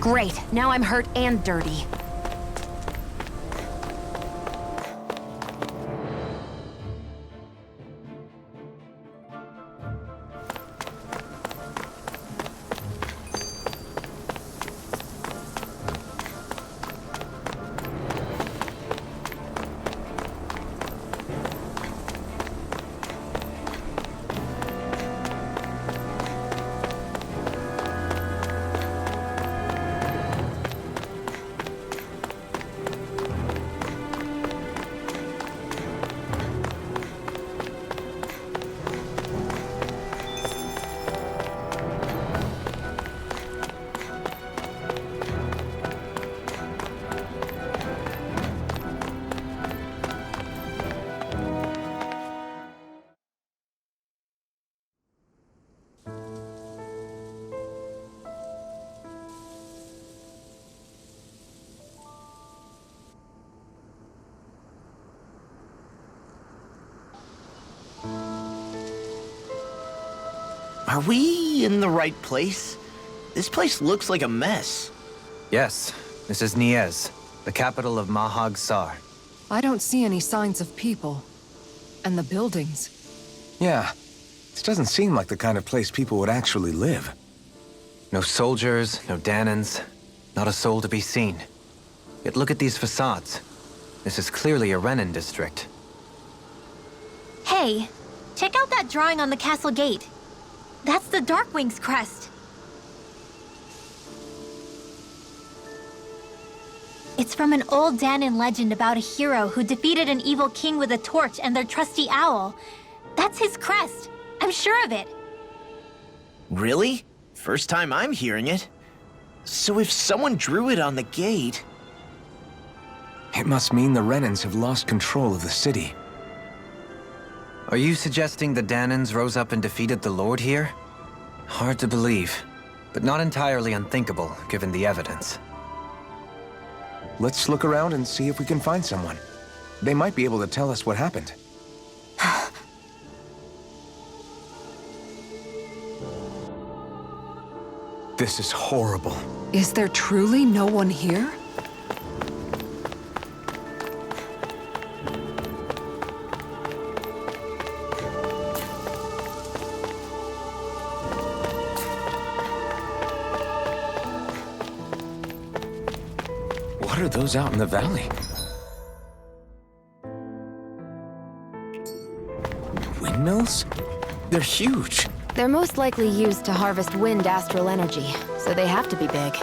Great, now I'm hurt and dirty. Are we in the right place? This place looks like a mess. Yes, this is Niez, the capital of Mahag Sar. I don't see any signs of people. And the buildings. Yeah, this doesn't seem like the kind of place people would actually live. No soldiers, no Danans, not a soul to be seen. Yet look at these facades. This is clearly a Renan district. Hey, check out that drawing on the castle gate. That's the Darkwing's crest. It's from an old Danan legend about a hero who defeated an evil king with a torch and their trusty owl. That's his crest. I'm sure of it. Really? First time I'm hearing it. So if someone drew it on the gate... It must mean the Renans have lost control of the city. Are you suggesting the Danans rose up and defeated the Lord here? Hard to believe, but not entirely unthinkable, given the evidence. Let's look around and see if we can find someone. They might be able to tell us what happened. This is horrible. Is there truly no one here? What are those out in the valley? Windmills? They're huge. They're most likely used to harvest wind astral energy, so they have to be big.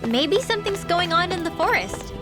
Maybe something's going on in the forest.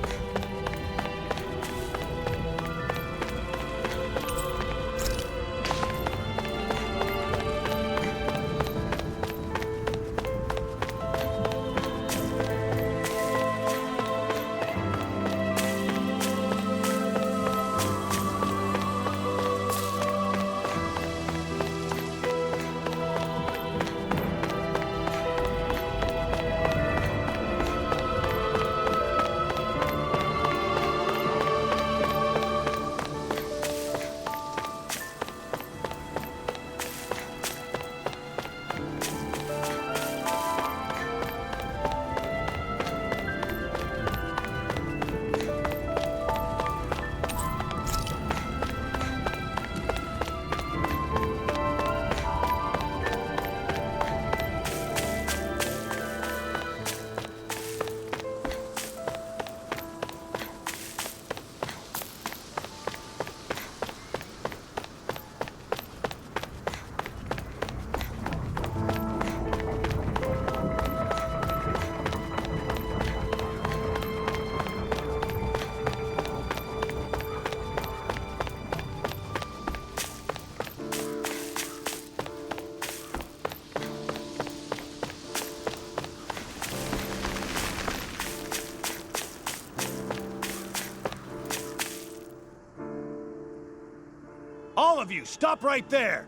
of you, stop right there!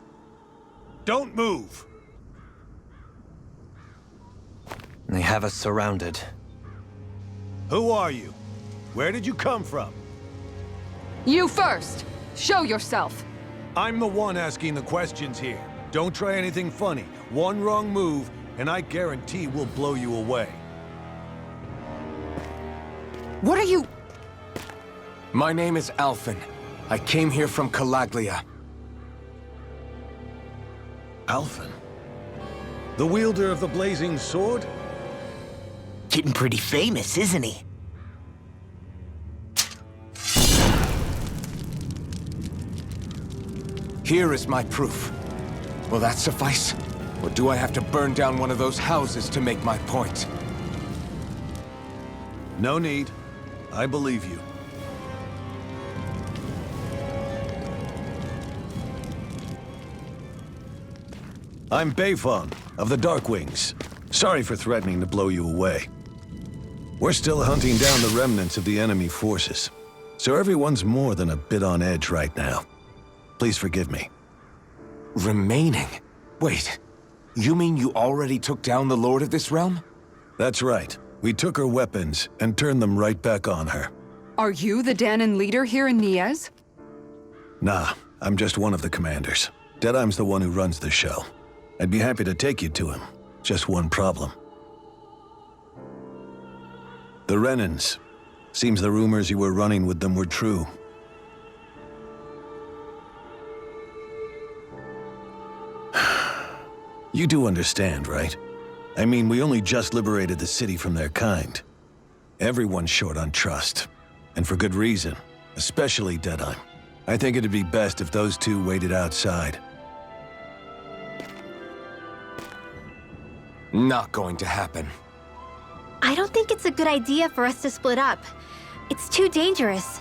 Don't move! They have us surrounded. Who are you? Where did you come from? You first! Show yourself! I'm the one asking the questions here. Don't try anything funny. One wrong move, and I guarantee we'll blow you away. What are you... My name is Alphen. I came here from Calaglia. Alphen? The wielder of the blazing sword? Getting pretty famous, isn't he? Here is my proof. Will that suffice? Or do I have to burn down one of those houses to make my point? No need. I believe you. I'm Beifong, of the Darkwings. Sorry for threatening to blow you away. We're still hunting down the remnants of the enemy forces, so everyone's more than a bit on edge right now. Please forgive me. Remaining? Wait, you mean you already took down the Lord of this realm? That's right. We took her weapons and turned them right back on her. Are you the Danon leader here in Niez? Nah, I'm just one of the commanders. Deadeye's the one who runs the show. I'd be happy to take you to him. Just one problem. The Renans. Seems the rumors you were running with them were true. You do understand, right? I mean, we only just liberated the city from their kind. Everyone's short on trust. And for good reason. Especially Deadeye. I think it'd be best if those two waited outside. Not going to happen. I don't think it's a good idea for us to split up. It's too dangerous.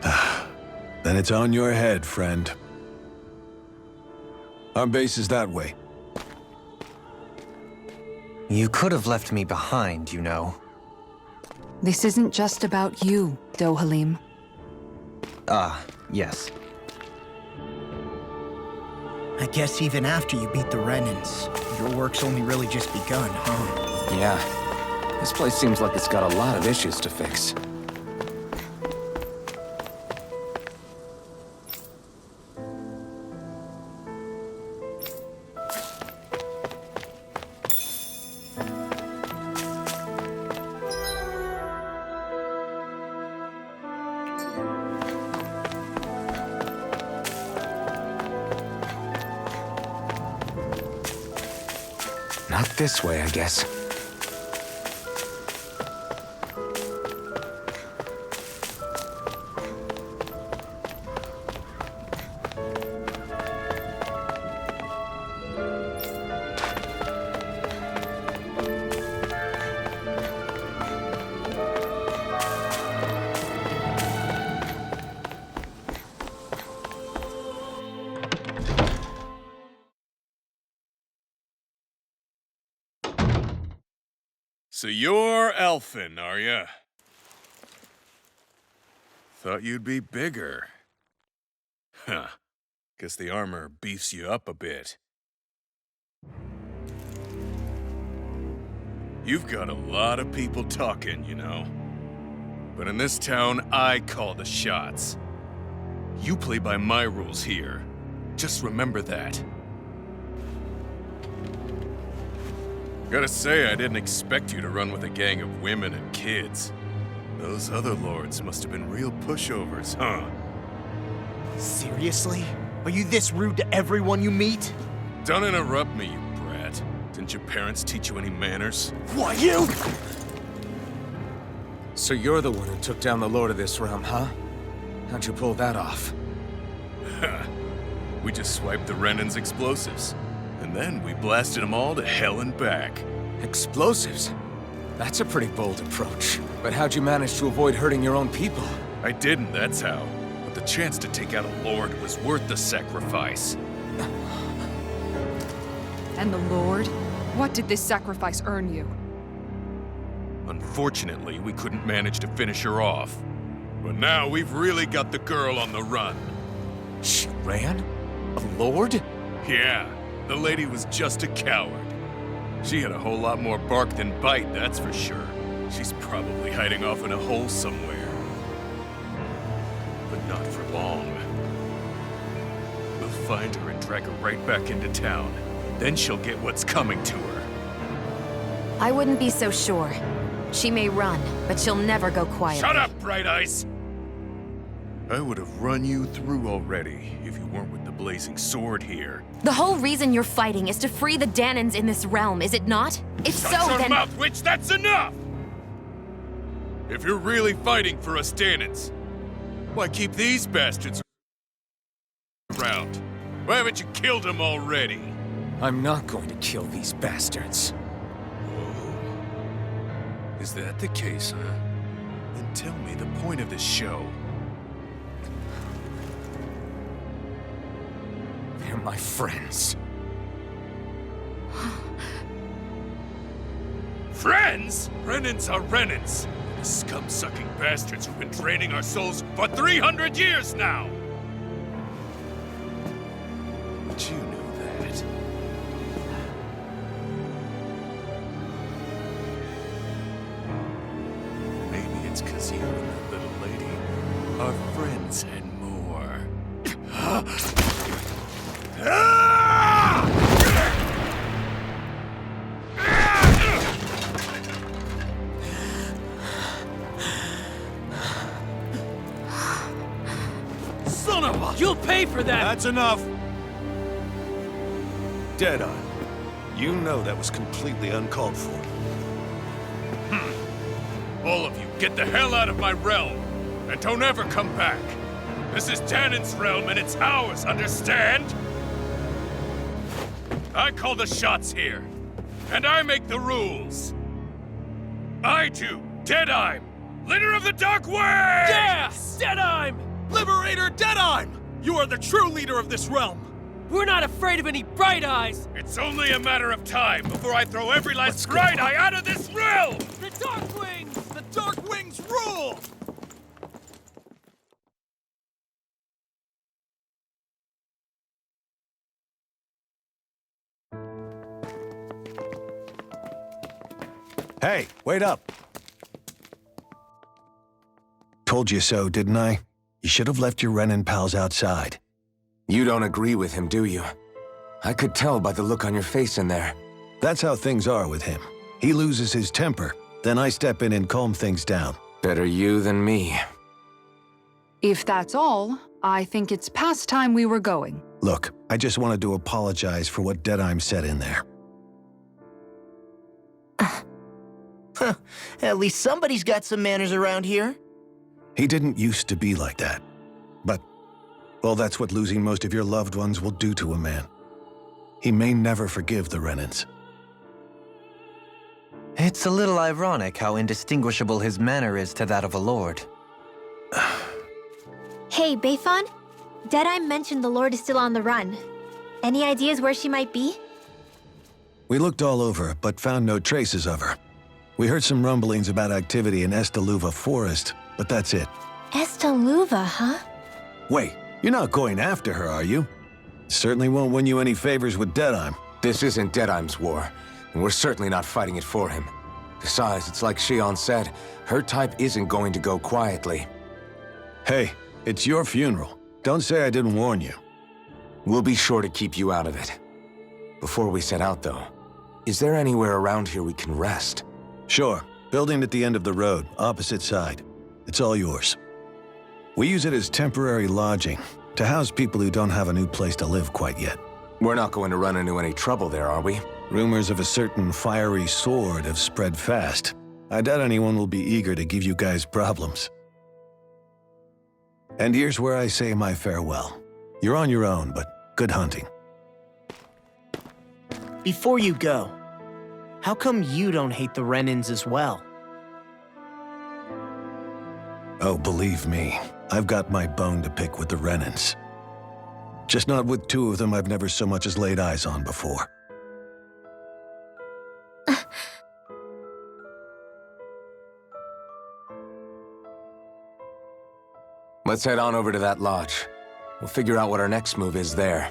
Then it's on your head, friend. Our base is that way. You could have left me behind, you know. This isn't just about you, Dohalim. Ah, yes. I guess even after you beat the Renans, your work's only really just begun, huh? Yeah. This place seems like it's got a lot of issues to fix. Not this way, I guess. So you're Alphen, are ya? Thought you'd be bigger. Huh. Guess the armor beefs you up a bit. You've got a lot of people talking, you know. But in this town, I call the shots. You play by my rules here. Just remember that. Gotta say, I didn't expect you to run with a gang of women and kids. Those other lords must have been real pushovers, huh? Seriously? Are you this rude to everyone you meet? Don't interrupt me, you brat. Didn't your parents teach you any manners? What, you? So you're the one who took down the Lord of this realm, huh? How'd you pull that off? We just swiped the Renan's explosives. And then we blasted them all to hell and back. Explosives? That's a pretty bold approach. But how'd you manage to avoid hurting your own people? I didn't, that's how. But the chance to take out a lord was worth the sacrifice. And the Lord? What did this sacrifice earn you? Unfortunately, we couldn't manage to finish her off. But now we've really got the girl on the run. ran? A lord? Yeah, the lady was just a coward. She had a whole lot more bark than bite, that's for sure. She's probably hiding off in a hole somewhere. But not for long. We'll find her and drag her right back into town. Then she'll get what's coming to her. I wouldn't be so sure. She may run, but she'll never go quietly. Shut up, Bright Eyes! I would have run you through already if you weren't with the blazing sword here. The whole reason you're fighting is to free the Danans in this realm, is it not? If Shut so, your then... mouth, witch! That's enough! If you're really fighting for us Danans, why keep these bastards around? Why haven't you killed them already? I'm not going to kill these bastards. Whoa. Is that the case, huh? Then tell me the point of this show. They're my friends. Friends? Renans are Renans. The scum-sucking bastards who've been draining our souls for 300 years now! But you knew that. Maybe it's 'cause you and the little lady are friends and more. Son of a... You'll pay for that! That's enough! Deadeye, you know that was completely uncalled for. All of you, get the hell out of my realm! And don't ever come back! This is Danan's realm and it's ours, understand? I call the shots here. And I make the rules. I do, Deadeye, leader of the Dark Wings! Yeah! Deadeye! Liberator Deadeye! You are the true leader of this realm! We're not afraid of any Bright Eyes! It's only a matter of time before I throw every last Bright Eye out of this realm! The Dark Wings! The Dark Wings rule! Hey, wait up! Told you so, didn't I? You should have left your Renin pals outside. You don't agree with him, do you? I could tell by the look on your face in there. That's how things are with him. He loses his temper, then I step in and calm things down. Better you than me. If that's all, I think it's past time we were going. Look, I just wanted to apologize for what Deadeye said in there. At least somebody's got some manners around here. He didn't used to be like that. But, well, that's what losing most of your loved ones will do to a man. He may never forgive the Renins. It's a little ironic how indistinguishable his manner is to that of a lord. Hey, Beifan? Deadeye mentioned the Lord is still on the run. Any ideas where she might be? We looked all over, but found no traces of her. We heard some rumblings about activity in Estaluva Forest, but that's it. Estaluva, huh? Wait, you're not going after her, are you? Certainly won't win you any favors with Deadeye. This isn't Deadeye's war, and we're certainly not fighting it for him. Besides, it's like Shion said, her type isn't going to go quietly. Hey, it's your funeral. Don't say I didn't warn you. We'll be sure to keep you out of it. Before we set out, though, is there anywhere around here we can rest? Sure. Building at the end of the road, opposite side. It's all yours. We use it as temporary lodging, to house people who don't have a new place to live quite yet. We're not going to run into any trouble there, are we? Rumors of a certain fiery sword have spread fast. I doubt anyone will be eager to give you guys problems. And here's where I say my farewell. You're on your own, but good hunting. Before you go, how come you don't hate the Renins as well? Oh, believe me, I've got my bone to pick with the Renins. Just not with two of them I've never so much as laid eyes on before. Let's head on over to that lodge. We'll figure out what our next move is there.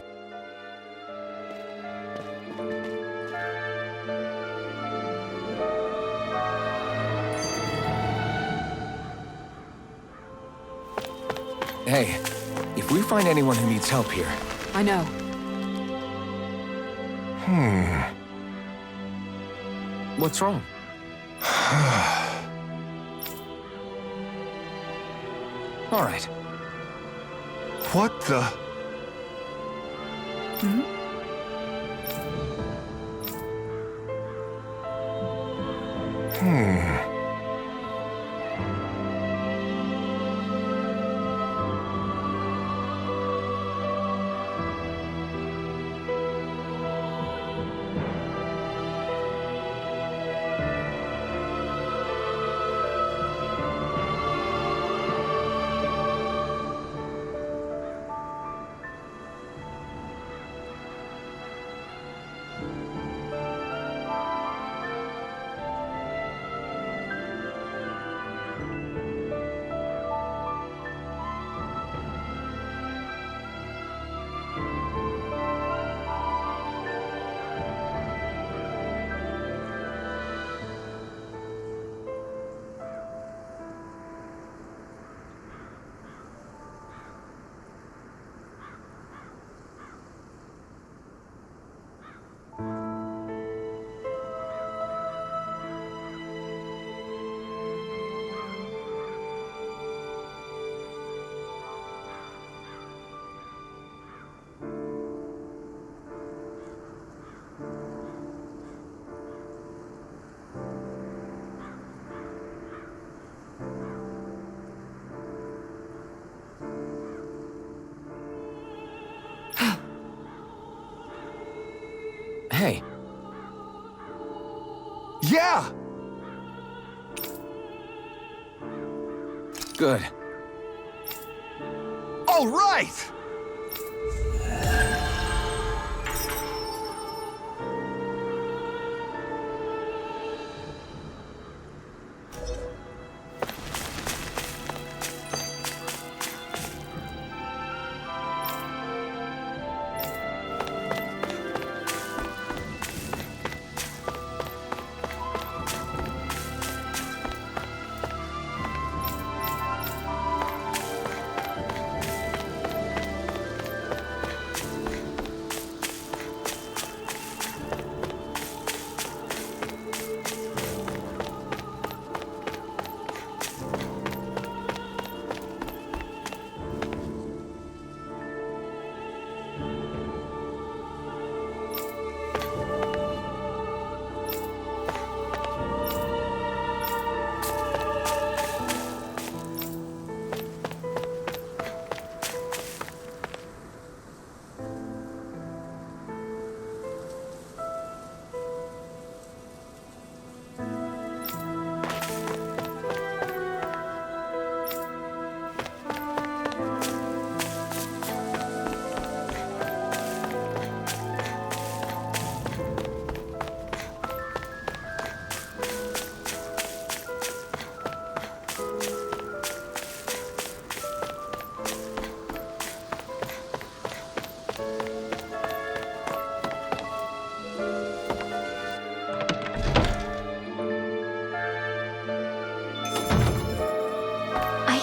Hey, if we find anyone who needs help here... I know. What's wrong? All right. What the? Hey. Yeah! Good. All right!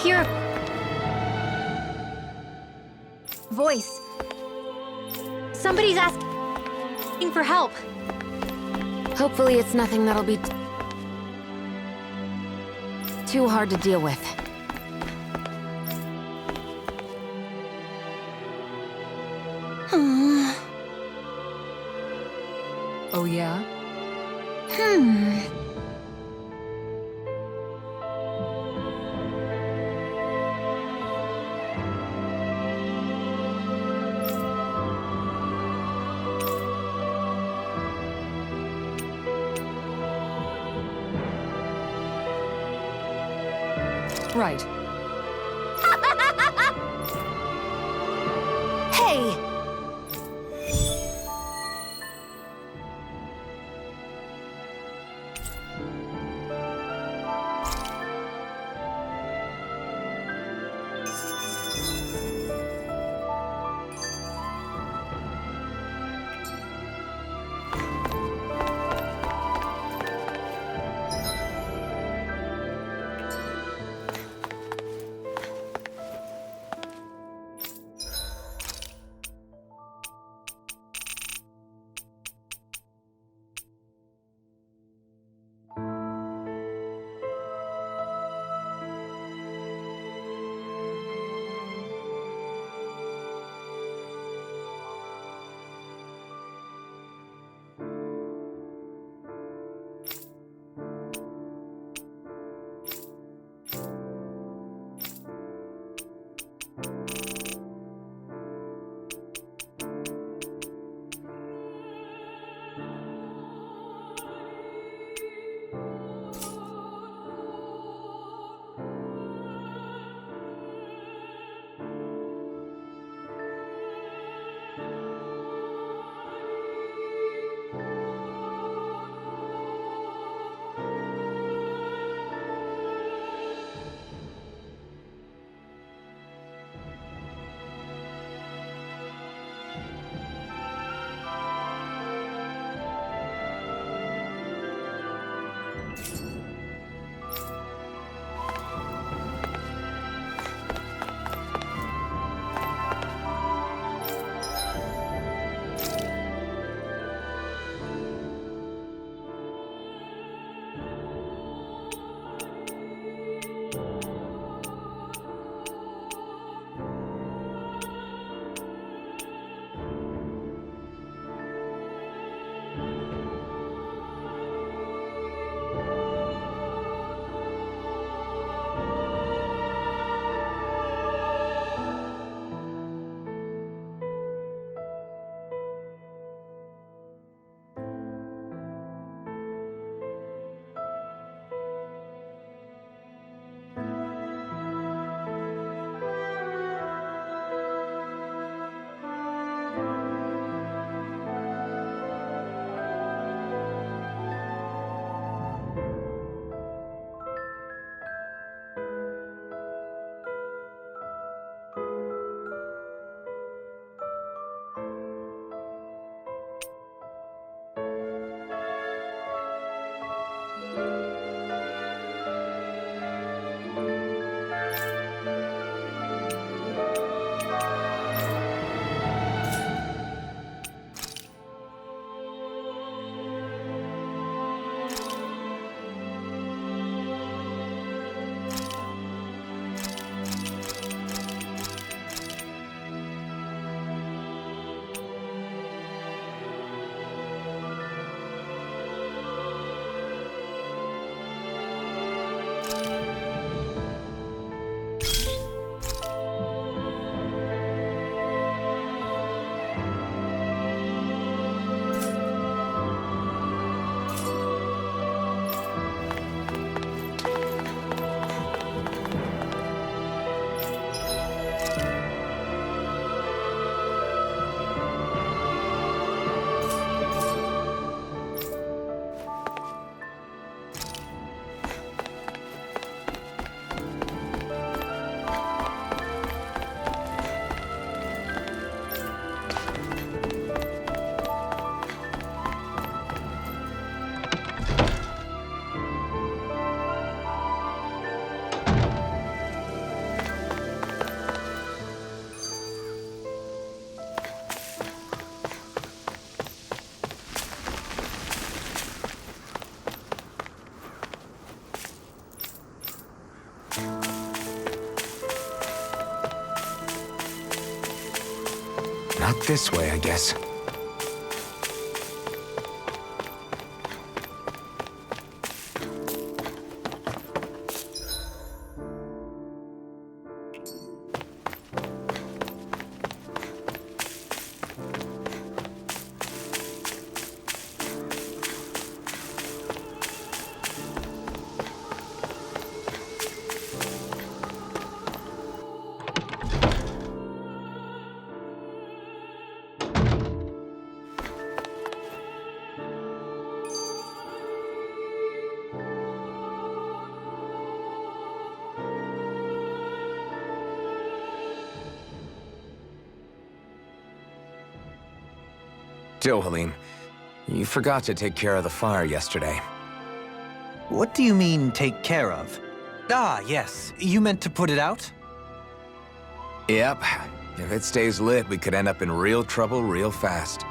Hear a voice. Somebody's asking for help. Hopefully it's nothing that'll be too hard to deal with. Oh, yeah? Right. Hey! Not this way, I guess. Halim, you forgot to take care of the fire yesterday. What do you mean, take care of? Ah, yes. You meant to put it out? Yep. If it stays lit, we could end up in real trouble real fast.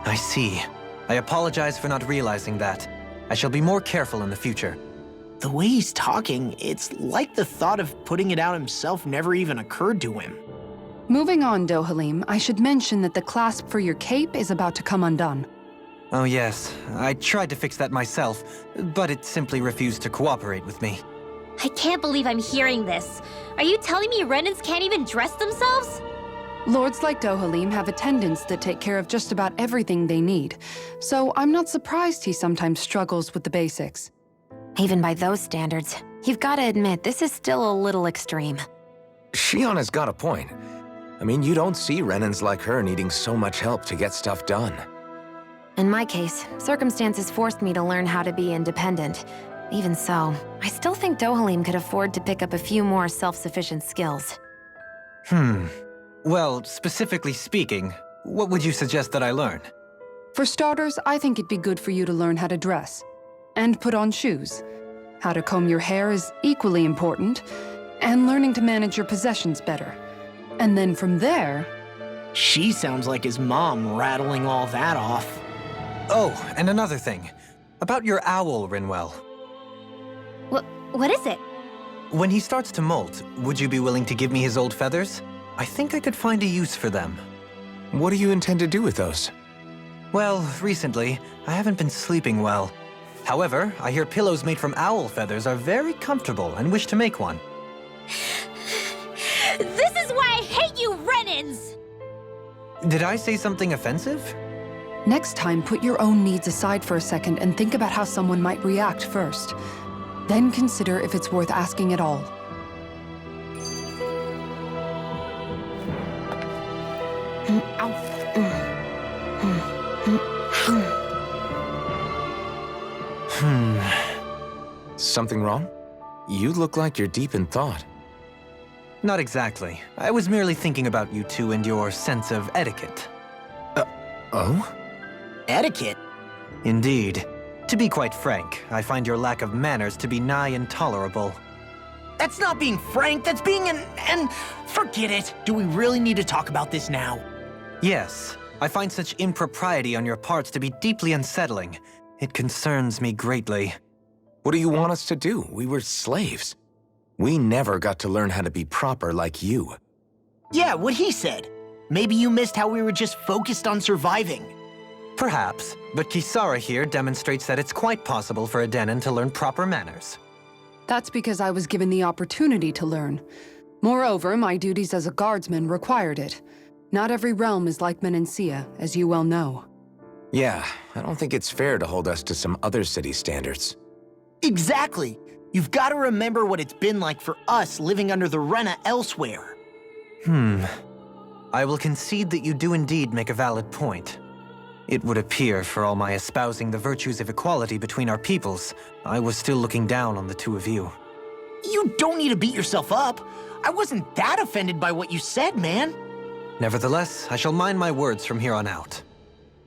I see. I apologize for not realizing that. I shall be more careful in the future. The way he's talking, it's like the thought of putting it out himself never even occurred to him. Moving on, Dohalim, I should mention that the clasp for your cape is about to come undone. Oh yes, I tried to fix that myself, but it simply refused to cooperate with me. I can't believe I'm hearing this. Are you telling me Renans can't even dress themselves? Lords like Dohalim have attendants that take care of just about everything they need, so I'm not surprised he sometimes struggles with the basics. Even by those standards, you've got to admit this is still a little extreme. Shion has got a point. I mean, you don't see Renans like her needing so much help to get stuff done. In my case, circumstances forced me to learn how to be independent. Even so, I still think Dohalim could afford to pick up a few more self-sufficient skills. Well, specifically speaking, what would you suggest that I learn? For starters, I think it'd be good for you to learn how to dress. And put on shoes. How to comb your hair is equally important. And learning to manage your possessions better. And then from there... She sounds like his mom rattling all that off. Oh, and another thing. About your owl, Rinwell. What is it? When he starts to molt, would you be willing to give me his old feathers? I think I could find a use for them. What do you intend to do with those? Well, recently, I haven't been sleeping well. However, I hear pillows made from owl feathers are very comfortable and wish to make one. This is why I hate you, Renans! Did I say something offensive? Next time, put your own needs aside for a second and think about how someone might react first. Then consider if it's worth asking at all. Something wrong? You look like you're deep in thought. Not exactly. I was merely thinking about you two and your sense of etiquette. Oh? Etiquette? Indeed. To be quite frank, I find your lack of manners to be nigh intolerable. That's not being frank, that's being and forget it. Do we really need to talk about this now? Yes. I find such impropriety on your parts to be deeply unsettling. It concerns me greatly. What do you want us to do? We were slaves. We never got to learn how to be proper like you. Yeah, what he said. Maybe you missed how we were just focused on surviving. Perhaps, but Kisara here demonstrates that it's quite possible for a Denon to learn proper manners. That's because I was given the opportunity to learn. Moreover, my duties as a guardsman required it. Not every realm is like Menancia, as you well know. Yeah, I don't think it's fair to hold us to some other city standards. Exactly. You've got to remember what it's been like for us living under the Rena elsewhere. I will concede that you do indeed make a valid point. It would appear, for all my espousing the virtues of equality between our peoples, I was still looking down on the two of you. You don't need to beat yourself up. I wasn't that offended by what you said, man. Nevertheless, I shall mind my words from here on out.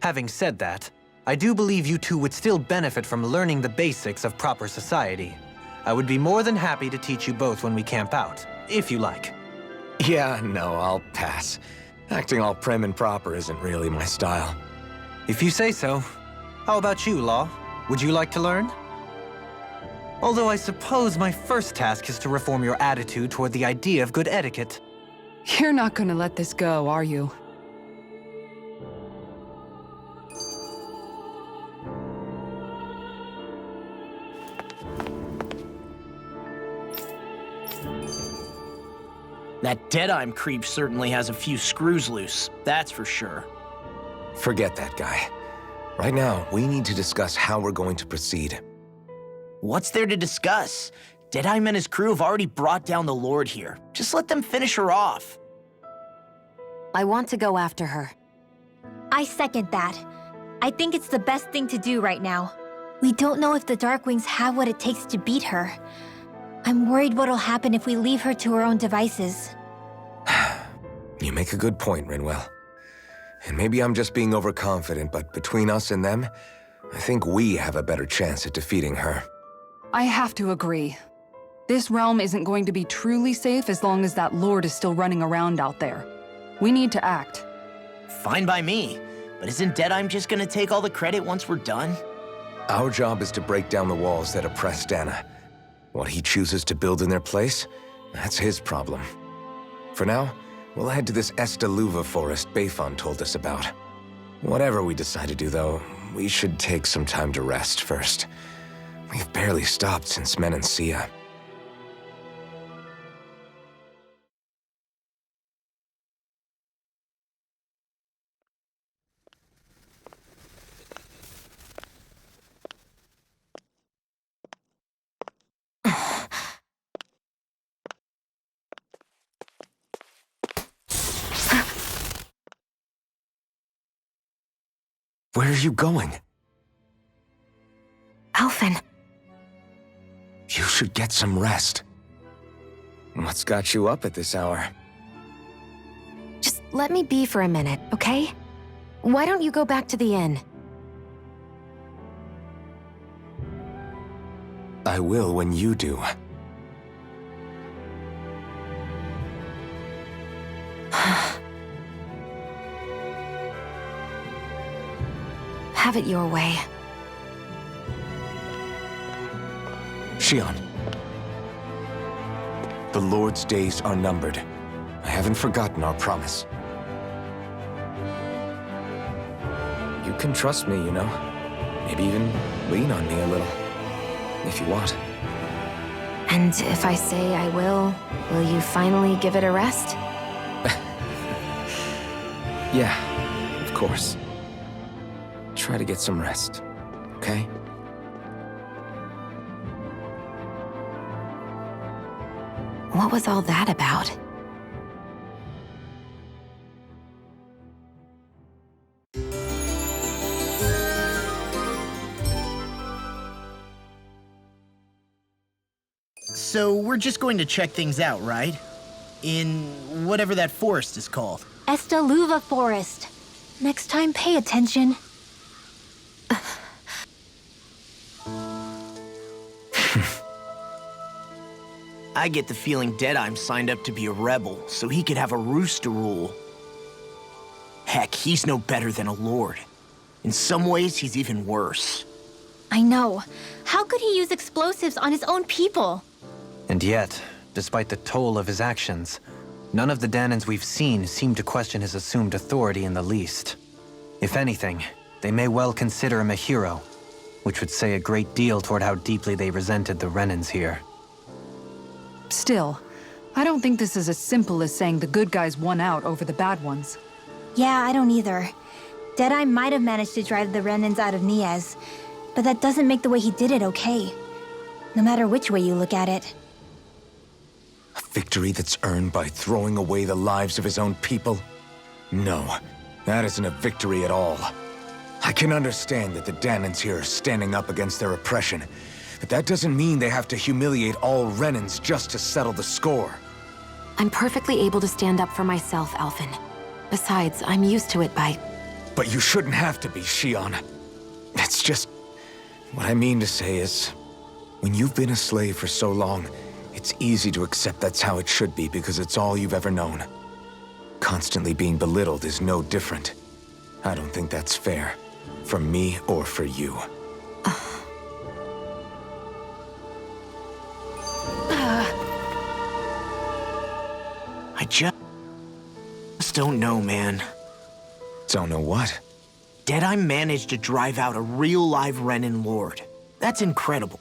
Having said that, I do believe you two would still benefit from learning the basics of proper society. I would be more than happy to teach you both when we camp out, if you like. Yeah, no, I'll pass. Acting all prim and proper isn't really my style. If you say so. How about you, Law? Would you like to learn? Although I suppose my first task is to reform your attitude toward the idea of good etiquette. You're not gonna let this go, are you? That Deadeye creep certainly has a few screws loose, that's for sure. Forget that guy. Right now, we need to discuss how we're going to proceed. What's there to discuss? Deadeye and his crew have already brought down the Lord here. Just let them finish her off. I want to go after her. I second that. I think it's the best thing to do right now. We don't know if the Darkwings have what it takes to beat her. I'm worried what'll happen if we leave her to her own devices. You make a good point, Rinwell. And maybe I'm just being overconfident, but between us and them, I think we have a better chance at defeating her. I have to agree. This realm isn't going to be truly safe as long as that Lord is still running around out there. We need to act. Fine by me, but isn't Deadeye just gonna take all the credit once we're done? Our job is to break down the walls that oppress Dana. What he chooses to build in their place, that's his problem. For now, we'll head to this Estaluva forest Bayfon told us about. Whatever we decide to do, though, we should take some time to rest first. We've barely stopped since Menancia. Where are you going? Alphen. You should get some rest. What's got you up at this hour? Just let me be for a minute, okay? Why don't you go back to the inn? I will when you do. Have it your way. Shion. The Lord's days are numbered. I haven't forgotten our promise. You can trust me, you know. Maybe even lean on me a little. If you want. And if I say I will you finally give it a rest? Yeah, of course. Try to get some rest, okay? What was all that about? So we're just going to check things out, right? In whatever that forest is called. Estaluva Forest. Next time, pay attention. I get the feeling Deadeye signed up to be a rebel, so he could have a roost to rule. Heck, he's no better than a lord. In some ways, he's even worse. I know. How could he use explosives on his own people? And yet, despite the toll of his actions, none of the Danans we've seen seem to question his assumed authority in the least. If anything, they may well consider him a hero, which would say a great deal toward how deeply they resented the Renans here. Still, I don't think this is as simple as saying the good guys won out over the bad ones. Yeah, I don't either. Deadeye might have managed to drive the Renans out of Niaz, but that doesn't make the way he did it okay. No matter which way you look at it. A victory that's earned by throwing away the lives of his own people? No, that isn't a victory at all. I can understand that the Danans here are standing up against their oppression, but that doesn't mean they have to humiliate all Renans just to settle the score. I'm perfectly able to stand up for myself, Alphen. Besides, I'm used to it by... But you shouldn't have to be, Shion. It's just... What I mean to say is... When you've been a slave for so long, it's easy to accept that's how it should be because it's all you've ever known. Constantly being belittled is no different. I don't think that's fair. For me or for you. I just don't know, man. Don't know what? Deadeye managed to drive out a real live Renin Lord. That's incredible.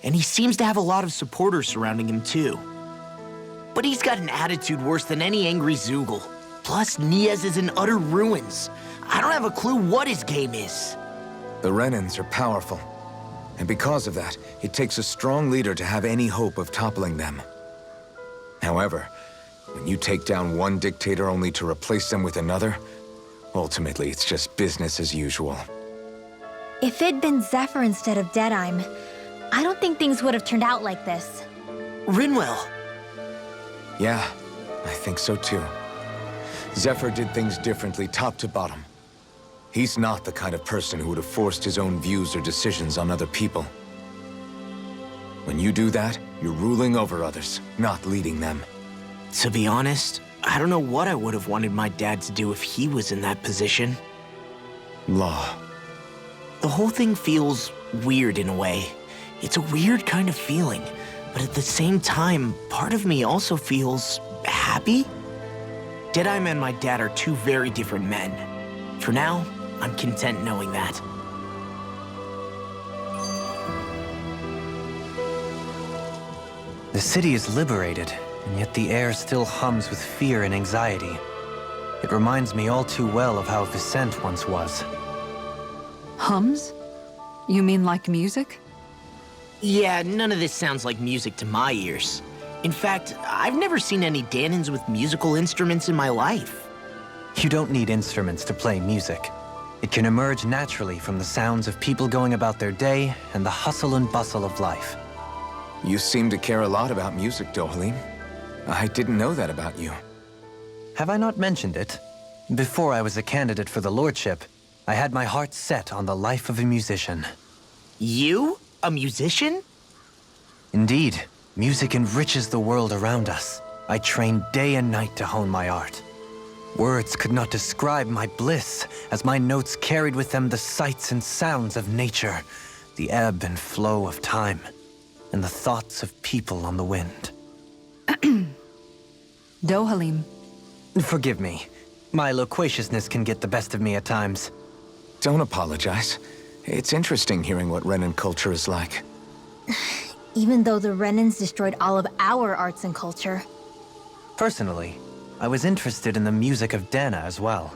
And he seems to have a lot of supporters surrounding him, too. But he's got an attitude worse than any angry Zoogle. Plus, Niaz is in utter ruins. I don't have a clue what his game is. The Renins are powerful. And because of that, it takes a strong leader to have any hope of toppling them. However, when you take down one dictator only to replace them with another, ultimately it's just business as usual. If it'd been Zephyr instead of Deadeye, I don't think things would have turned out like this. Rinwell. Yeah, I think so too. Zephyr did things differently top to bottom. He's not the kind of person who would have forced his own views or decisions on other people. When you do that, you're ruling over others, not leading them. To be honest, I don't know what I would have wanted my dad to do if he was in that position. Law. The whole thing feels weird in a way. It's a weird kind of feeling, but at the same time, part of me also feels happy. Deadeye and my dad are two very different men. For now, I'm content knowing that. The city is liberated, and yet the air still hums with fear and anxiety. It reminds me all too well of how Vicente once was. Hums? You mean like music? Yeah, none of this sounds like music to my ears. In fact, I've never seen any Danins with musical instruments in my life. You don't need instruments to play music. It can emerge naturally from the sounds of people going about their day and the hustle and bustle of life. You seem to care a lot about music, Dohalim. I didn't know that about you. Have I not mentioned it? Before I was a candidate for the lordship, I had my heart set on the life of a musician. You? A musician? Indeed, music enriches the world around us. I trained day and night to hone my art. Words could not describe my bliss, as my notes carried with them the sights and sounds of nature, the ebb and flow of time, and the thoughts of people on the wind. Dohalim. Forgive me. My loquaciousness can get the best of me at times. Don't apologize. It's interesting hearing what Renin culture is like. Even though the Renins destroyed all of our arts and culture. Personally, I was interested in the music of Dana as well.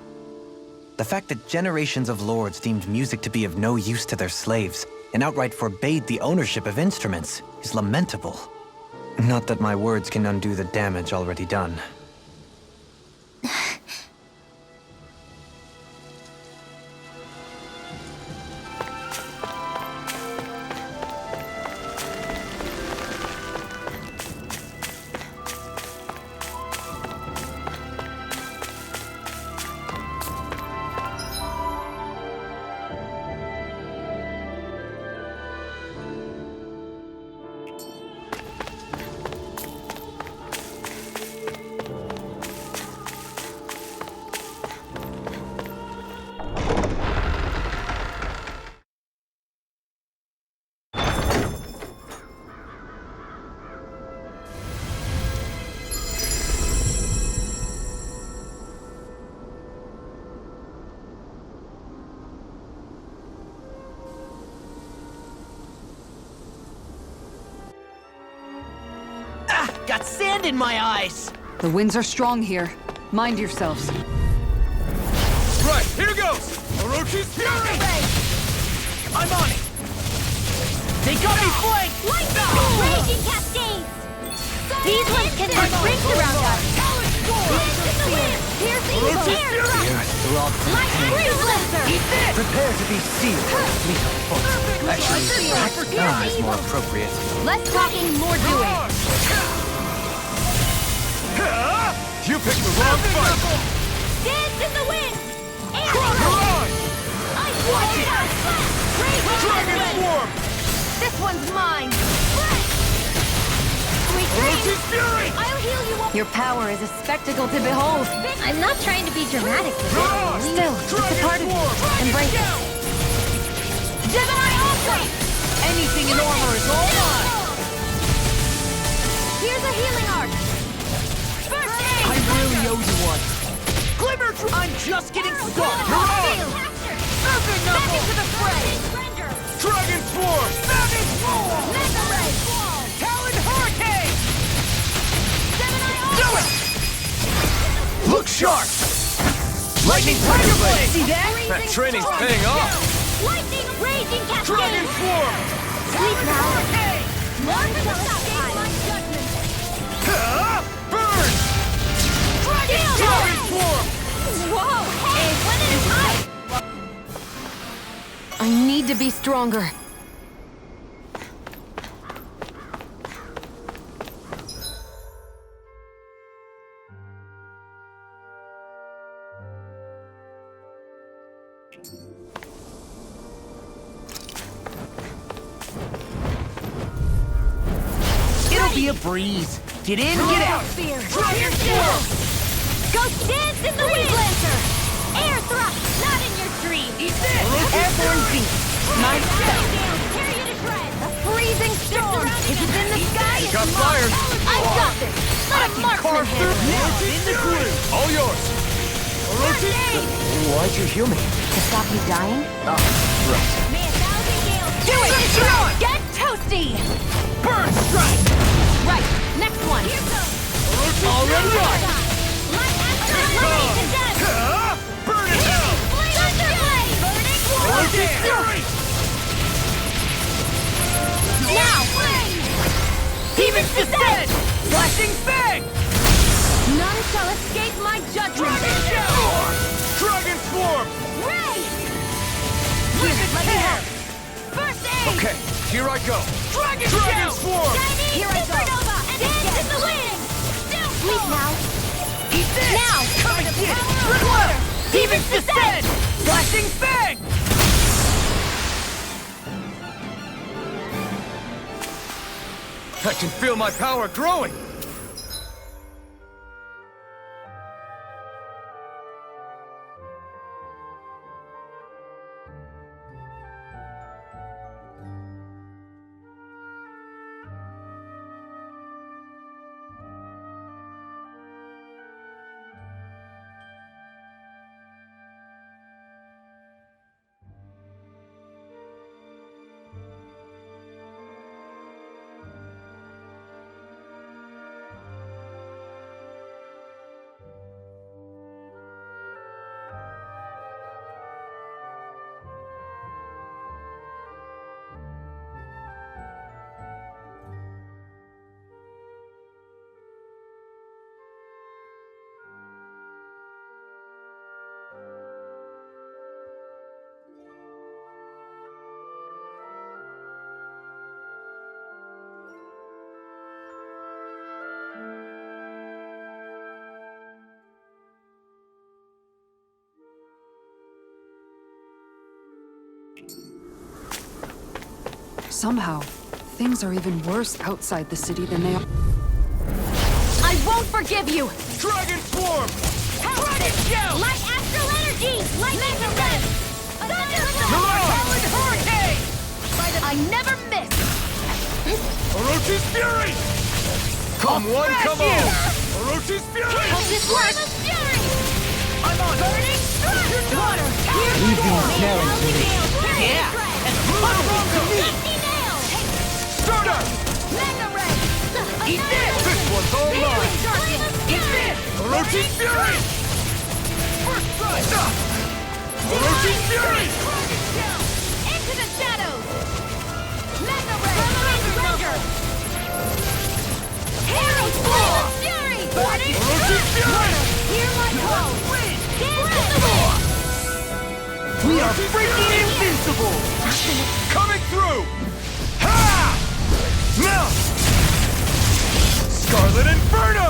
The fact that generations of lords deemed music to be of no use to their slaves and outright forbade the ownership of instruments is lamentable. Not that my words can undo the damage already done. Got sand in my eyes! The winds are strong here. Mind yourselves. Right, here goes! Orochi's Fury! I'm on it! They got me flanked! Raging cascades! These winds can put rings around us! Blades in the wind! Piercing the air! Fear throbbed from Light pain. breeze blaster! Prepare to be sealed, fleet of foot. Actually, perhaps now is more appropriate. Less talking, more doing! You picked the wrong fight! Dance in the wind! Watch it! Dragon Swarm! This one's mine! Orochi's Fury! I'll heal you up! Your power is a spectacle to behold. I'm not trying to be dramatic. Still, it's a part of you. Embrace it. Gemini Ultra! Anything in armor is all mine! Here's a healing arc! First aid! I really owe you one. Glimmer! I'm just getting started! Serpent Back Knuckle! into the fray! Dragon Swarm! Savage Roar! Mega Ray! Talon Hurricane! Gemini Do it! Look sharp! Lightning Tiger Blade! See that? That training's paying off! Lightning Raging Cascade! Dragon Swarm! Sleep now! Hurricane! More for the escape my judgment! Burn! Dragon Swarm! Whoa! Hey, when it is high! I need to be stronger. It'll be a breeze. Get in, get out! Fear! Dragon Swarm! Go dance in the wind! Lancer! Air thrust! Not in your dream! Eat this! Airborne beast. My step. Tear you to shreds! A freezing storm. If it's in the sky, it's Got mine. fired! I've got this. Let a marksman handle it. Now in the groove! All yours! Orochi! Why'd you heal me? To stop you dying? Ah, right. May a thousand gales Do it! Deception! Get toasty! Burn strike! Right, next one. Here goes! Already on! Light after lightning to death! Burn in hell! Thunder blade! Burning Orochi Fury! Now! Demon's Descent! Flashing Fang! None shall escape my judgment. Dragon Shell! Dragon Swarm! Ray! Wicked Tear! First aid! Okay, here I go! Dragon Shell! Swarm! Chinese Here I go. supernova! Dance in the wind! Sleep now! Eat this! Now! Come By and the get it! power of Red water! water! Demon's Descent! Flashing Fang! I can feel my power growing! Somehow, things are even worse outside the city than they are. I won't forgive you. Dragon Swarm! Dragon Shell! Light astral energy! Lightning to death! Talon Hurricane! I never miss. Orochi's Fury! Come one, come all! Orochi's Fury! Hope this works. Fury! I'm on! Burning strike! Water! Yeah! And what's wrong to me? Starter! Mega Ray! Eat this! This one's all mine! Eat this! Orochi's Fury! First strike! Orochi's Fury! Into the shadows! Mega Ray! Thunder! Harry! Flame of Fury! Burning Orochi's Fury! Hear my call! Dance in the wind! We are freaking invincible! Coming through! Ha! Melt! Scarlet Inferno!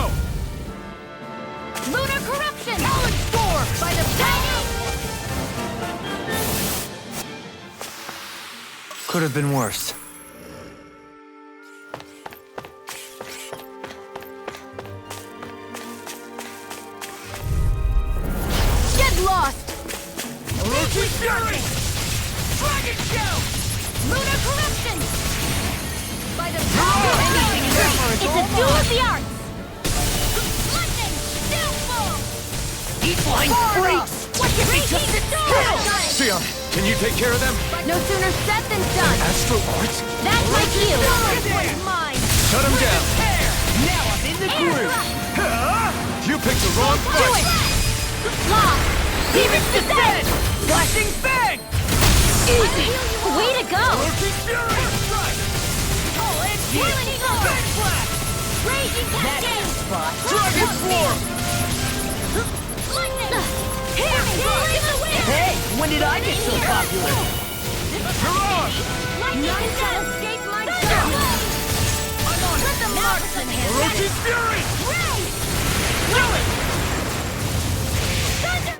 Lunar corruption! Talon Storm! By the power! Could have been worse. Get lost! Orochi Fury! Dragon Show! Lunar Corruption! By the power! Anything is ever It's a duel of the arts! Lightning! Downfall! Eat flying freaks! What you think? Just sit still! Sion, can you take care of them? No sooner said than done! Astro Art? That's my cue! This one's mine! Shut him down! Now I'm in the groove! You picked the wrong Do fight! it! Lock! Demon's Descent! Flashing Fang! Easy! Way to go! Orochi Fury! All in here! Fang Blast! Raging Cascade! Dragon Form! Lightning! Here! Give it away! Hey, when did I get so popular? Mirage! Nothing shall escape my sight! I'm on Let the marksman handle it! Orochi Fury! Ray! Do it! Thunder!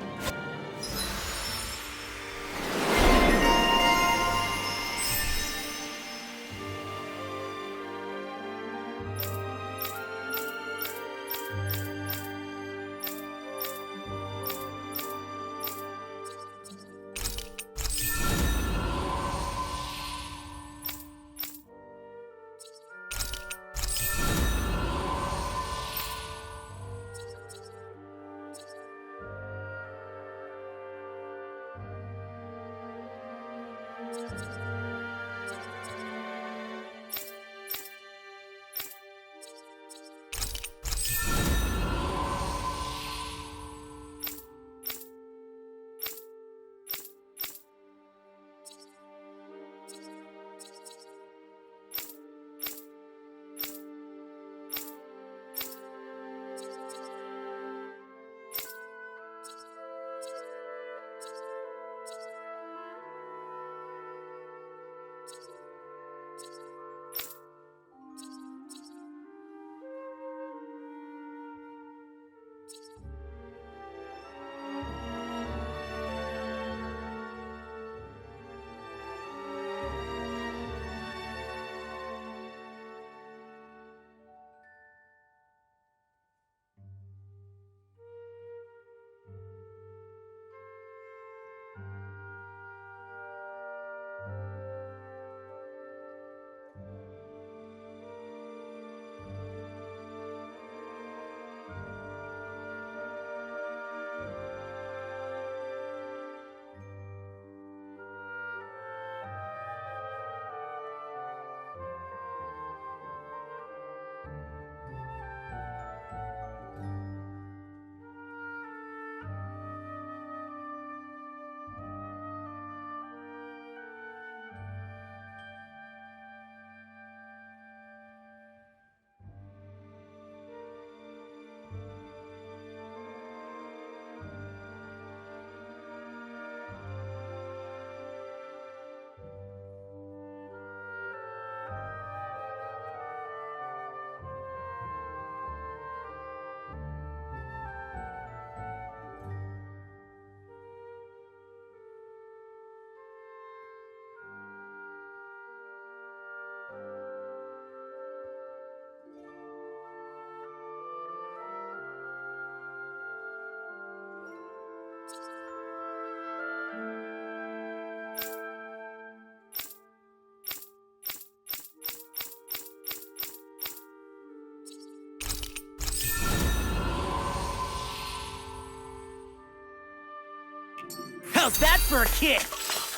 How's that for a kick?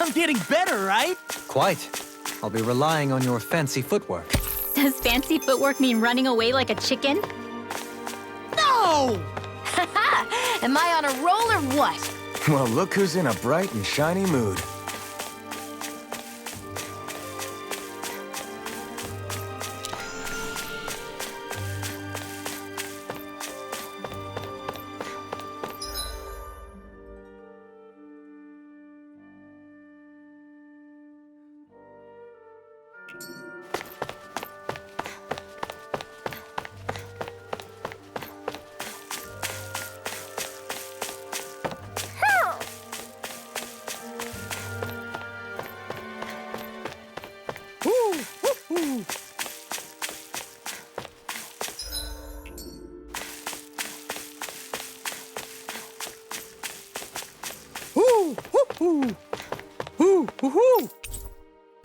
I'm getting better, right? Quite. I'll be relying on your fancy footwork. Does fancy footwork mean running away like a chicken? No! Am I on a roll or what? Well, look who's in a bright and shiny mood. Hoo! Hoo! Hoo! Hoo!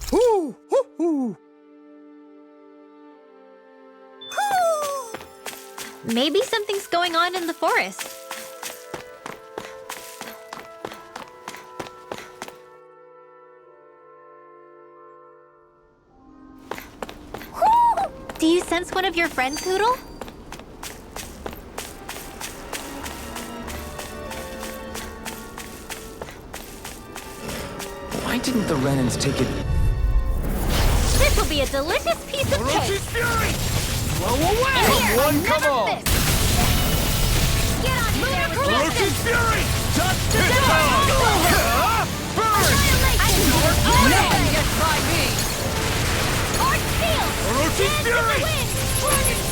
Hoo! Hoo! Hoo! Maybe something's going on in the forest. Do you sense one of your friends, Hoodle? Why didn't the Renans take it? This will be a delicious piece of cake! Fury! Blow away! Here, Come on, come another on! fist. Get on here with Orochi's this! Fury! Touch the Burn! Never gets by me! Art Steel! Orochi's Fury!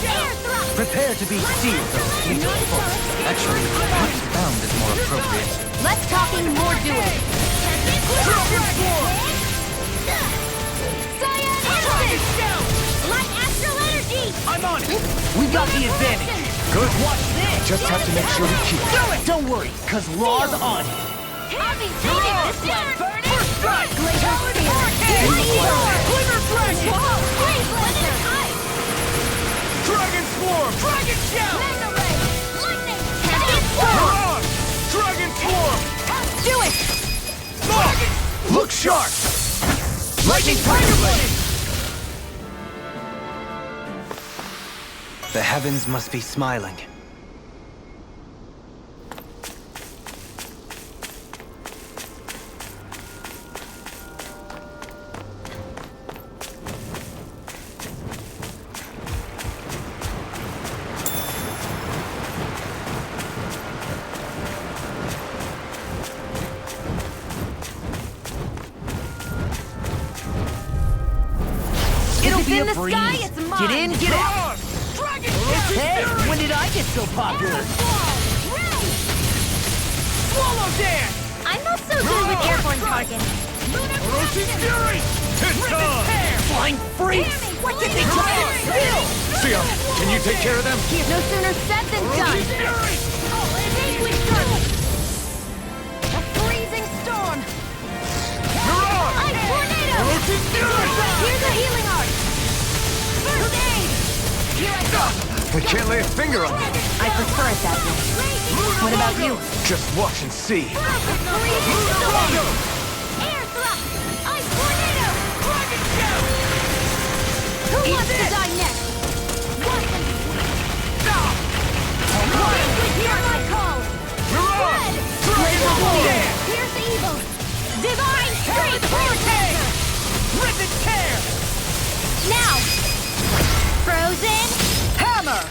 Air thrust! Prepare to be sealed, though fleet of foot. Actually, perhaps bound is more appropriate. Less talking, more doing. Dragon Swarm! Cyan Instant! Light Astral Energy! I'm on it! We got the advantage! Good. Watch this! Just have to make sure we keep it. Do it! Don't worry, cause Law's on it! I'll be saving this one! First strike! Glacier Steel! Glitter Dragon! Freeze Blizzard! Dragon Swarm! Dragon Shell! Mega Ray! Lightning! Dragon Swarm! Mirage! Dragon Swarm! Do it! Look sharp! Lightning Tiger Blade! The heavens must be smiling. In the sky, it's mine! Get in, get out! Dragon Hey, when did I get so popular? Swallow Dance! I'm not so good with airborne targets. Orochi's Fury! Flying Freeze! What did they try to steal? Sia, can you take care of them? No sooner said than done. Orochi's Fury! A freezing storm! Mirage! Ice tornado! Orochi's Fury! Here's a healing art! First aid! Here I go! I can't lay a finger on it. I prefer it that way. What about you? Just watch and see. Freezing storm! Air thrust! Ice tornado! Dragon Shell! Who wants to die next? Hear my call! Mirage! Red! Dragon Dance! Here's the evil! Divine strength! Rivet Tear! Now! Frozen Hammer!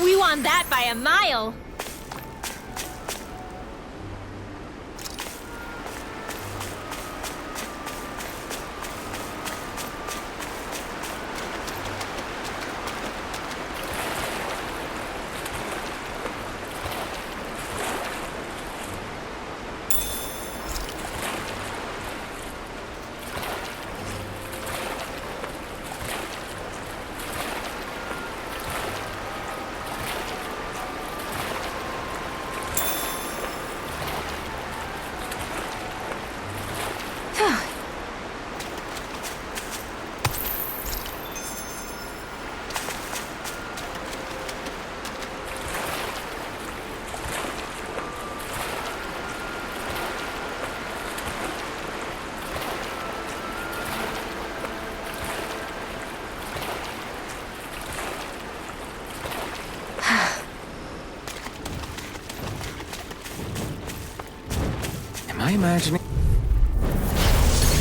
We won that by a mile! Am I imagining?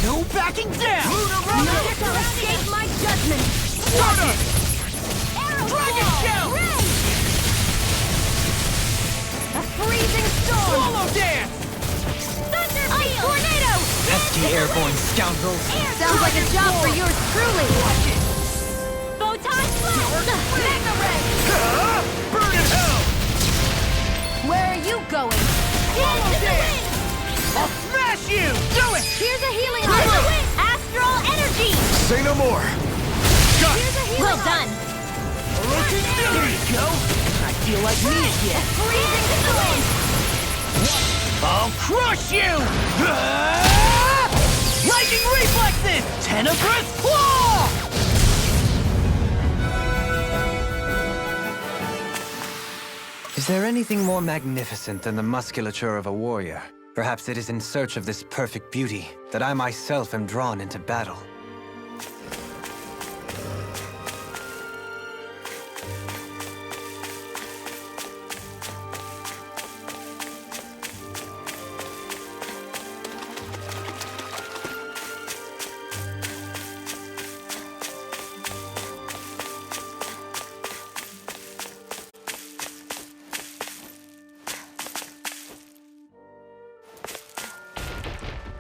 No backing down! None shall escape my judgment! Stardust! Arrow Dragon Ball! Shell! Ray! A freezing storm! Swallow Dance! Thunder Ice Tornado! Pesky airborne scoundrels. Sounds like a job for yours truly! Photon Blast! Mega Ray! Burn in hell! Where are you going? Into the wind! I'll smash you! Do it! Here's a healing art! Astral Energy! Say no more. Here's a healing Well art. done! Orochi's Fury! There you go! I feel like me again. Freezing storm! I'll crush you! Lightning reflexes! Tenebrous claw! Is there anything more magnificent than the musculature of a warrior? Perhaps it is in search of this perfect beauty that I myself am drawn into battle.